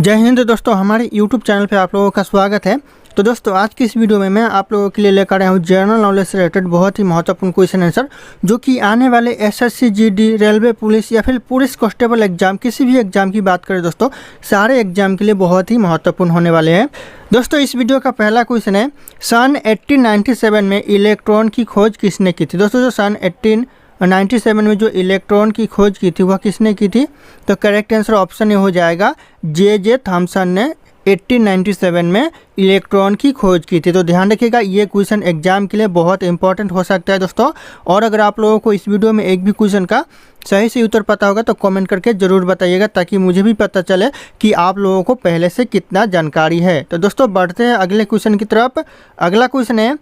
जय हिंद दोस्तों, हमारे YouTube चैनल पे आप लोगों का स्वागत है। तो दोस्तों, आज की इस वीडियो में मैं आप लोगों के लिए लेकर आया हूँ जनरल नॉलेज से रिलेटेड बहुत ही महत्वपूर्ण क्वेश्चन आंसर, जो कि आने वाले SSC GD, रेलवे पुलिस या फिर पुलिस कांस्टेबल एग्जाम, किसी भी एग्जाम की बात करें दोस्तों, सारे एग्जाम के लिए बहुत ही महत्वपूर्ण होने वाले हैं। दोस्तों, इस वीडियो का पहला क्वेश्चन है, सन 1897 में इलेक्ट्रॉन की खोज किसने की थी। दोस्तों, जो सन 1897 में जो इलेक्ट्रॉन की खोज की थी वह किसने की थी? तो करेक्ट आंसर ऑप्शन ए हो जाएगा, जे थॉमसन ने 1897 में इलेक्ट्रॉन की खोज की थी। तो ध्यान रखिएगा, ये क्वेश्चन एग्जाम के लिए बहुत इंपॉर्टेंट हो सकता है दोस्तों। और अगर आप लोगों को इस वीडियो में एक भी क्वेश्चन का सही से उत्तर पता होगा तो कमेंट करके ज़रूर बताइएगा, ताकि मुझे भी पता चले कि आप लोगों को पहले से कितना जानकारी है। तो दोस्तों, बढ़ते हैं अगले क्वेश्चन की तरफ। अगला क्वेश्चन है,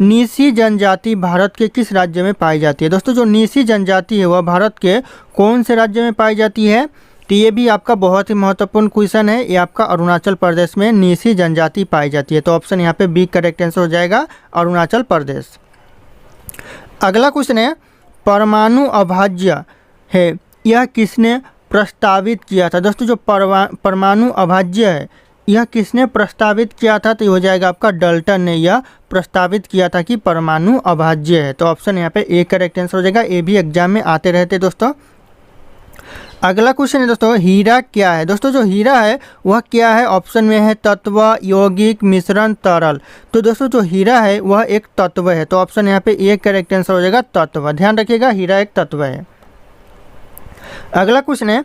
नीसी जनजाति भारत के किस राज्य में पाई जाती है। दोस्तों, जो नीसी जनजाति है वह भारत के कौन से राज्य में पाई जाती है? तो ये भी आपका बहुत ही महत्वपूर्ण क्वेश्चन है। ये आपका अरुणाचल प्रदेश में नीसी जनजाति पाई जाती है। तो ऑप्शन यहाँ पे बी करेक्ट आंसर हो जाएगा, अरुणाचल प्रदेश। अगला क्वेश्चन है, परमाणु अभाज्य है यह किसने प्रस्तावित किया था। दोस्तों, जो परमाणु अभाज्य है यह किसने प्रस्तावित किया था? तो ये हो जाएगा आपका डाल्टन ने यह प्रस्तावित किया था कि परमाणु अभाज्य है। तो ऑप्शन यहाँ पे ए करेक्ट आंसर हो जाएगा। ये भी एग्जाम में आते रहते दोस्तों। अगला क्वेश्चन है दोस्तों, हीरा क्या है। दोस्तों, जो हीरा है वह क्या है? ऑप्शन में है तत्व, यौगिक, मिश्रण, तरल। तो दोस्तों, जो हीरा है वह एक तत्व है। तो ऑप्शन यहाँ पे ए करेक्ट आंसर हो जाएगा, तत्व। ध्यान रखिएगा, हीरा एक तत्व है। अगला क्वेश्चन है,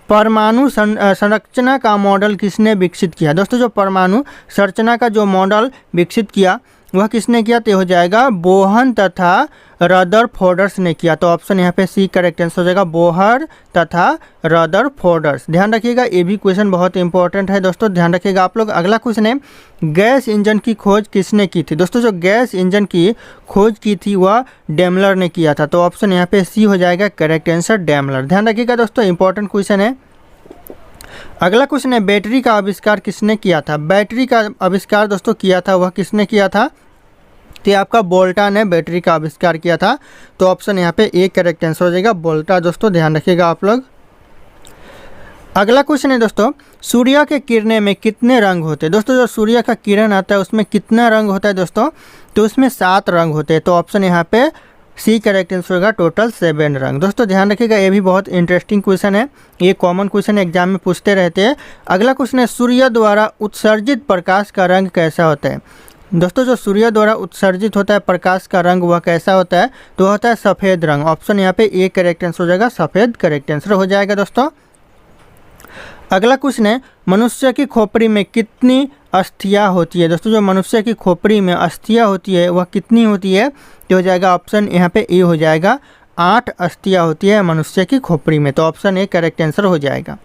परमाणु संरचना का मॉडल किसने विकसित किया। दोस्तों, जो परमाणु संरचना का जो मॉडल विकसित किया वह किसने किया? तो हो जाएगा बोहर तथा रदरफोर्ड ने किया। तो ऑप्शन यहाँ पे सी करेक्ट आंसर हो जाएगा, बोहर तथा रदरफोर्ड। ध्यान रखिएगा, ये भी क्वेश्चन बहुत इंपॉर्टेंट है दोस्तों, ध्यान रखिएगा आप लोग। अगला क्वेश्चन है, गैस इंजन की खोज किसने की थी। दोस्तों, जो गैस इंजन की खोज की थी वह डेमलर ने किया था। तो ऑप्शन यहाँ पे सी हो जाएगा, करेक्ट आंसर डेमलर। ध्यान रखिएगा दोस्तों, इंपॉर्टेंट क्वेश्चन है। अगला क्वेश्चन है, बैटरी का आविष्कार किसने किया था। बैटरी का आविष्कार दोस्तों किया था, वह किसने किया था? तो आपका वोल्टा ने बैटरी का आविष्कार किया था। तो ऑप्शन यहाँ पे ए करेक्ट आंसर हो जाएगा, वोल्टा। दोस्तों, ध्यान रखिएगा आप लोग। अगला क्वेश्चन है दोस्तों, सूर्य के किरणें में कितने रंग होते हैं। दोस्तों, जो सूर्य का किरण आता है उसमें कितना रंग होता है दोस्तों? तो उसमें 7 रंग होते हैं। तो ऑप्शन यहाँ पे सी करेक्ट आंसर होगा, टोटल 7 रंग। दोस्तों, ध्यान रखिएगा, ये भी बहुत इंटरेस्टिंग क्वेश्चन है, ये कॉमन क्वेश्चन एग्जाम में पूछते रहते हैं। अगला क्वेश्चन है, सूर्य द्वारा उत्सर्जित प्रकाश का रंग कैसा होता है। दोस्तों, जो सूर्य द्वारा उत्सर्जित होता है प्रकाश का रंग वह कैसा होता है? तो होता है सफ़ेद रंग। ऑप्शन यहाँ पे ए करेक्ट आंसर हो जाएगा, सफ़ेद करेक्ट आंसर हो जाएगा दोस्तों। अगला क्वेश्चन है, मनुष्य की खोपड़ी में कितनी अस्थियाँ होती है। दोस्तों, जो मनुष्य की खोपड़ी में अस्थियाँ होती है वह कितनी होती है? तो हो जाएगा ऑप्शन यहाँ पे ए हो जाएगा, 8 अस्थियाँ होती है मनुष्य की खोपड़ी में। तो ऑप्शन ए करेक्ट आंसर हो जाएगा।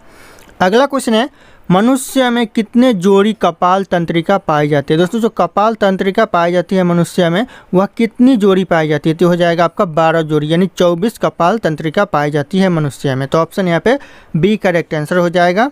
अगला क्वेश्चन है, मनुष्य में कितने जोड़ी कपाल तंत्रिका पाई जाती है। दोस्तों, जो कपाल तंत्रिका पाई जाती है मनुष्य में वह कितनी जोड़ी पाई जाती है? तो हो जाएगा आपका 12 जोड़ी, यानी 24 कपाल तंत्रिका पाई जाती है मनुष्य में। तो ऑप्शन यहाँ पे बी करेक्ट आंसर हो जाएगा।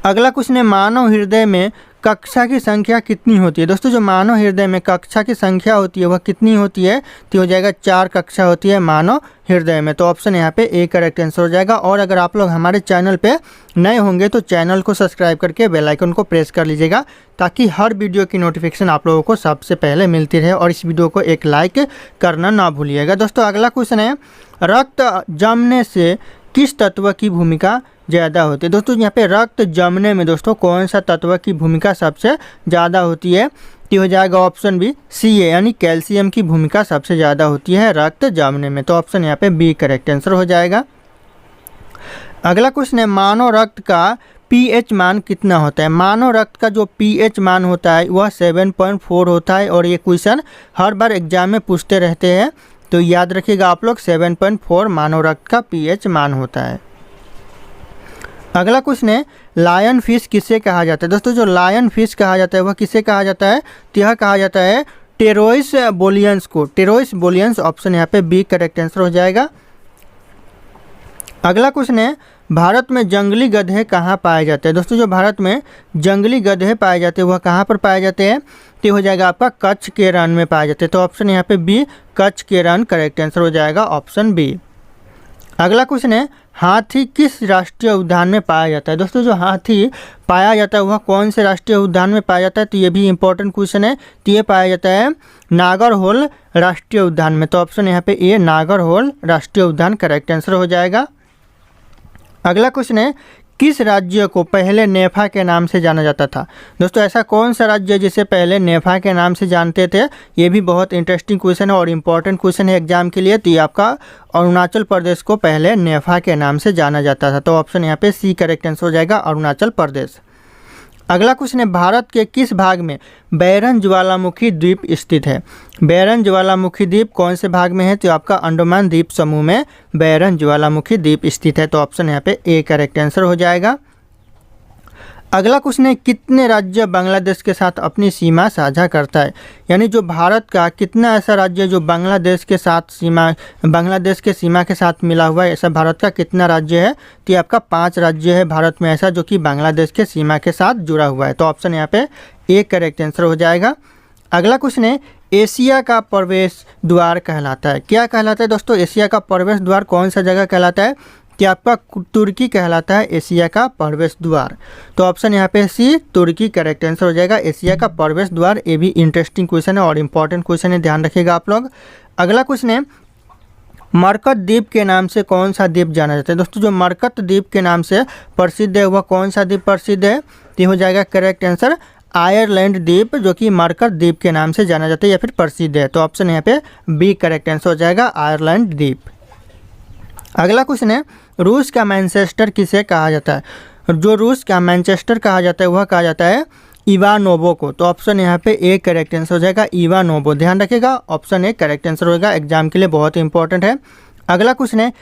अगला क्वेश्चन है, मानव हृदय में कक्षा की संख्या कितनी होती है। दोस्तों, जो मानव हृदय में कक्षा की संख्या होती है वह कितनी होती है? तो हो जाएगा 4 कक्षा होती है मानव हृदय में। तो ऑप्शन यहाँ पे ए करेक्ट आंसर हो जाएगा। और अगर आप लोग हमारे चैनल पे नए होंगे तो चैनल को सब्सक्राइब करके बेल आइकन को प्रेस कर लीजिएगा, ताकि हर वीडियो की नोटिफिकेशन आप लोगों को सबसे पहले मिलती रहे। और इस वीडियो को एक लाइक करना ना भूलिएगा। दोस्तों, अगला क्वेश्चन है, रक्त जमने से किस तत्व की भूमिका ज़्यादा होती है। दोस्तों, यहाँ पे रक्त जमने में दोस्तों कौन सा तत्व की भूमिका सबसे ज़्यादा होती है? तो हो जाएगा ऑप्शन बी सी ए, यानी कैल्शियम की भूमिका सबसे ज़्यादा होती है रक्त जमने में। तो ऑप्शन यहाँ पे बी करेक्ट आंसर हो जाएगा। अगला क्वेश्चन है, मानव रक्त का पीएच मान कितना होता है। मानव रक्त का जो पीएच मान होता है वह 7.4 होता है। और ये क्वेश्चन हर बार एग्जाम में पूछते रहते हैं, तो याद रखिएगा आप लोग, 7.4 मानव रक्त का पीएच मान होता है। अगला क्वेश्चन है, लायन फिश किसे कहा जाता है। दोस्तों, जो लायन फिश कहा जाता है वह किसे कहा जाता है? तो यह कहा जाता है टेरोइस बोलियंस को, टेरोइस बोलियंस। ऑप्शन यहाँ पे बी करेक्ट आंसर हो जाएगा। अगला क्वेश्चन है, भारत में जंगली गधे कहाँ पाए जाते हैं। दोस्तों, जो भारत में जंगली गधे पाए जाते हैं वह कहाँ पर पाए जाते हैं? तो हो जाएगा आपका कच्छ के रण में पाए जाते हैं। तो ऑप्शन यहाँ पे बी कच्छ के रण करेक्ट आंसर हो जाएगा, ऑप्शन बी। अगला क्वेश्चन है, हाथी किस राष्ट्रीय उद्यान में पाया जाता है? दोस्तों जो हाथी पाया जाता है वह कौन से राष्ट्रीय उद्यान में पाया जाता है? तो ये भी इंपॉर्टेंट क्वेश्चन है। तो ये पाया जाता है नागरहोल राष्ट्रीय उद्यान में। तो ऑप्शन यहाँ पे ए नागरहोल राष्ट्रीय उद्यान करेक्ट आंसर हो जाएगा। अगला क्वेश्चन है, किस राज्य को पहले नेफा के नाम से जाना जाता था? दोस्तों ऐसा कौन सा राज्य है जिसे पहले नेफा के नाम से जानते थे? ये भी बहुत इंटरेस्टिंग क्वेश्चन है और इम्पॉर्टेंट क्वेश्चन है एग्जाम के लिए। तो ये आपका अरुणाचल प्रदेश को पहले नेफा के नाम से जाना जाता था। तो ऑप्शन यहाँ पे सी करेक्ट आंसर हो जाएगा, अरुणाचल प्रदेश। अगला क्वेश्चन है, भारत के किस भाग में बैरन ज्वालामुखी द्वीप स्थित है? बैरन ज्वालामुखी द्वीप कौन से भाग में है? तो आपका अंडमान द्वीप समूह में बैरन ज्वालामुखी द्वीप स्थित है। तो ऑप्शन यहाँ पे ए करेक्ट आंसर हो जाएगा। अगला क्वेश्चन है, कितने राज्य बांग्लादेश के साथ अपनी सीमा साझा करता है? यानी जो भारत का कितना ऐसा राज्य जो बांग्लादेश के सीमा के साथ मिला हुआ है, ऐसा भारत का कितना राज्य है? तो ये आपका 5 राज्य है भारत में ऐसा जो कि बांग्लादेश के सीमा के साथ जुड़ा हुआ है। तो ऑप्शन यहाँ पे ए करेक्ट आंसर हो जाएगा। अगला क्वेश्चन है, एशिया का प्रवेश द्वार कहलाता है, क्या कहलाता है? दोस्तों एशिया का प्रवेश द्वार कौन सा जगह कहलाता है? कि आपका तुर्की कहलाता है एशिया का प्रवेश द्वार। तो ऑप्शन यहाँ पे सी तुर्की करेक्ट आंसर हो जाएगा, एशिया का प्रवेश द्वार। ये भी इंटरेस्टिंग क्वेश्चन है और इम्पॉर्टेंट क्वेश्चन है, ध्यान रखिएगा आप लोग। अगला क्वेश्चन है, मरकत द्वीप के नाम से कौन सा द्वीप जाना जाता है? दोस्तों जो मरकत द्वीप के नाम से प्रसिद्ध है वह कौन सा द्वीप प्रसिद्ध है? तो हो जाएगा करेक्ट आंसर आयरलैंड द्वीप, जो कि मरकत द्वीप के नाम से जाना जाता है या फिर प्रसिद्ध है। तो ऑप्शन यहाँ पे बी करेक्ट आंसर हो जाएगा, आयरलैंड द्वीप। अगला क्वेश्चन है, रूस का मैनचेस्टर किसे कहा जाता है? जो रूस का मैनचेस्टर कहा जाता है वह कहा जाता है इवानोवो को। तो ऑप्शन यहाँ पे ए करेक्ट आंसर हो जाएगा, इवानोवो। ध्यान रखिएगा, ऑप्शन ए करेक्ट आंसर होगा, एग्जाम के लिए बहुत इंपॉर्टेंट है। अगला क्वेश्चन है,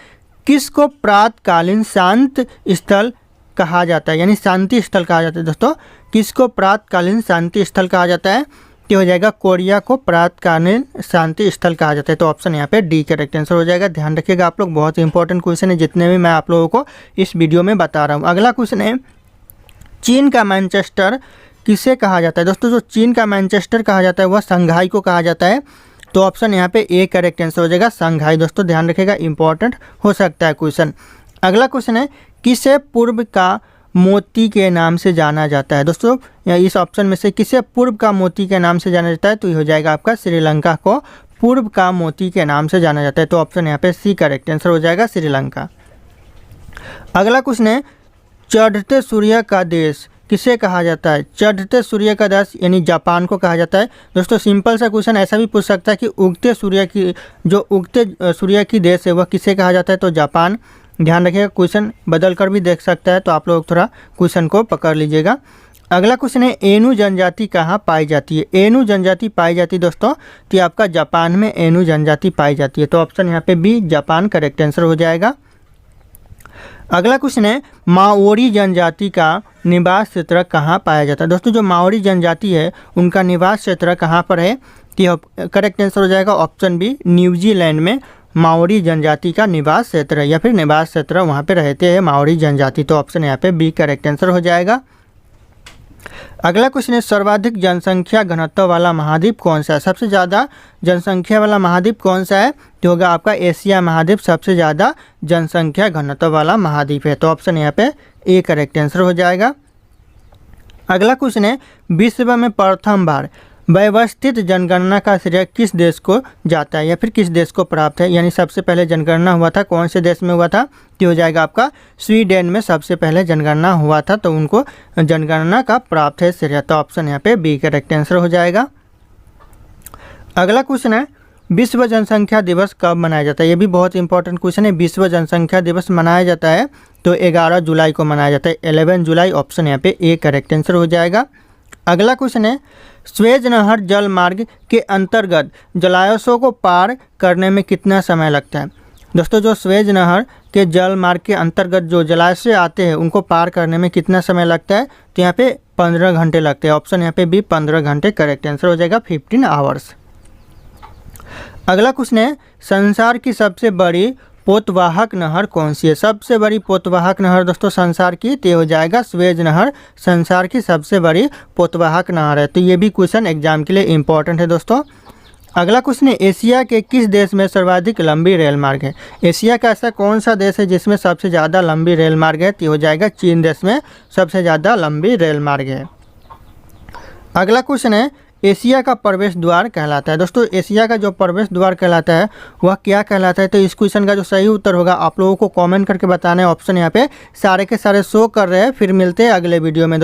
किसको प्रातकालीन शांत स्थल कहा जाता है? यानी शांति स्थल कहा जाता है। दोस्तों किसको प्रातकालीन शांति स्थल कहा जाता है? कि हो जाएगा कोरिया को प्रातकालीन शांति स्थल कहा जाता है। तो ऑप्शन यहाँ पे डी करेक्ट आंसर हो जाएगा। ध्यान रखिएगा आप लोग, बहुत इंपॉर्टेंट क्वेश्चन है जितने भी मैं आप लोगों को इस वीडियो में बता रहा हूँ। अगला क्वेश्चन है, चीन का मैनचेस्टर किसे कहा जाता है? दोस्तों जो चीन का मैनचेस्टर कहा जाता है वह शंघाई को कहा जाता है। तो ऑप्शन यहाँ पे ए करेक्ट आंसर हो जाएगा, शंघाई। दोस्तों ध्यान रखिएगा, इंपॉर्टेंट हो सकता है क्वेश्चन। अगला क्वेश्चन है, किसे पूर्व का मोती के नाम से जाना जाता है? दोस्तों इस ऑप्शन में से किसे पूर्व का मोती के नाम से जाना जाता है? तो ये हो जाएगा आपका श्रीलंका को पूर्व का मोती के नाम से जाना जाता है। तो ऑप्शन यहाँ पे सी करेक्ट आंसर हो जाएगा, श्रीलंका। अगला क्वेश्चन है, चढ़ते सूर्य का देश किसे कहा जाता है? चढ़ते सूर्य का देश यानी जापान को कहा जाता है। दोस्तों सिंपल सा क्वेश्चन ऐसा भी पूछ सकता है कि उगते सूर्य की देश है वह किसे कहा जाता है? तो जापान। ध्यान रखिएगा, क्वेश्चन बदल कर भी देख सकता है, तो आप लोग थोड़ा क्वेश्चन को पकड़ लीजिएगा। अगला क्वेश्चन है, एनु जनजाति कहाँ पाई जाती है? एनु जनजाति पाई जाती है दोस्तों, तो आपका जापान में एनु जनजाति पाई जाती है। तो ऑप्शन यहाँ पे बी जापान करेक्ट आंसर हो जाएगा। अगला क्वेश्चन है, माओरी जनजाति का निवास क्षेत्र कहाँ पाया जाता है? दोस्तों जो माओरी जनजाति है उनका निवास क्षेत्र कहाँ पर है? तो करेक्ट आंसर हो जाएगा ऑप्शन बी, न्यूजीलैंड में माओरी जनजाति का निवास क्षेत्र है या फिर निवास क्षेत्र वहाँ पे रहते हैं माओरी जनजाति। तो ऑप्शन यहाँ पे बी करेक्ट आंसर हो जाएगा। अगला क्वेश्चन है, सर्वाधिक जनसंख्या घनत्व वाला महाद्वीप कौन सा है? सबसे ज़्यादा जनसंख्या वाला महाद्वीप कौन सा है? तो होगा आपका एशिया महाद्वीप सबसे ज़्यादा जनसंख्या घनत्व वाला महाद्वीप है। तो ऑप्शन यहाँ पे ए करेक्ट आंसर हो जाएगा। अगला क्वेश्चन है, विश्व में प्रथम बार व्यवस्थित जनगणना का श्रेय किस देश को जाता है या फिर किस देश को प्राप्त है? यानी सबसे पहले जनगणना हुआ था कौन से देश में हुआ था? तो हो जाएगा आपका स्वीडन में सबसे पहले जनगणना हुआ था, तो उनको जनगणना का प्राप्त है श्रेय। तो ऑप्शन यहाँ पे बी करेक्ट आंसर हो जाएगा। अगला क्वेश्चन है, विश्व जनसंख्या दिवस कब मनाया जाता है? ये भी बहुत इंपॉर्टेंट क्वेश्चन है। विश्व जनसंख्या दिवस मनाया जाता है तो 11 जुलाई को मनाया जाता है, 11 जुलाई। ऑप्शन यहाँ पे ए करेक्ट आंसर हो जाएगा। अगला क्वेश्चन है, स्वेज नहर जल मार्ग के अंतर्गत जलाशयों को पार करने में कितना समय लगता है? दोस्तों जो स्वेज नहर के जल मार्ग के अंतर्गत जो जलाशय आते हैं उनको पार करने में कितना समय लगता है? तो यहाँ पे 15 घंटे लगते हैं। ऑप्शन यहाँ पे भी 15 घंटे करेक्ट आंसर हो जाएगा, 15 आवर्स। अगला क्वेश्चन है, संसार की सबसे बड़ी पोतवाहक नहर कौन सी है? सबसे बड़ी पोतवाहक नहर दोस्तों संसार की तो हो जाएगा स्वेज नहर, संसार की सबसे बड़ी पोतवाहक नहर है। तो ये भी क्वेश्चन एग्जाम के लिए इंपॉर्टेंट है दोस्तों। अगला क्वेश्चन है, एशिया के किस देश में सर्वाधिक लंबी रेल मार्ग है? एशिया का ऐसा कौन सा देश है जिसमें सबसे ज़्यादा लंबी रेल मार्ग है? तो हो जाएगा चीन देश में सबसे ज़्यादा लंबी रेल मार्ग है। अगला क्वेश्चन है, एशिया का प्रवेश द्वार कहलाता है। दोस्तों एशिया का जो प्रवेश द्वार कहलाता है वह क्या कहलाता है? तो इस क्वेश्चन का जो सही उत्तर होगा आप लोगों को कमेंट करके बताना है। ऑप्शन यहाँ पे सारे के सारे शो कर रहे हैं। फिर मिलते हैं अगले वीडियो में।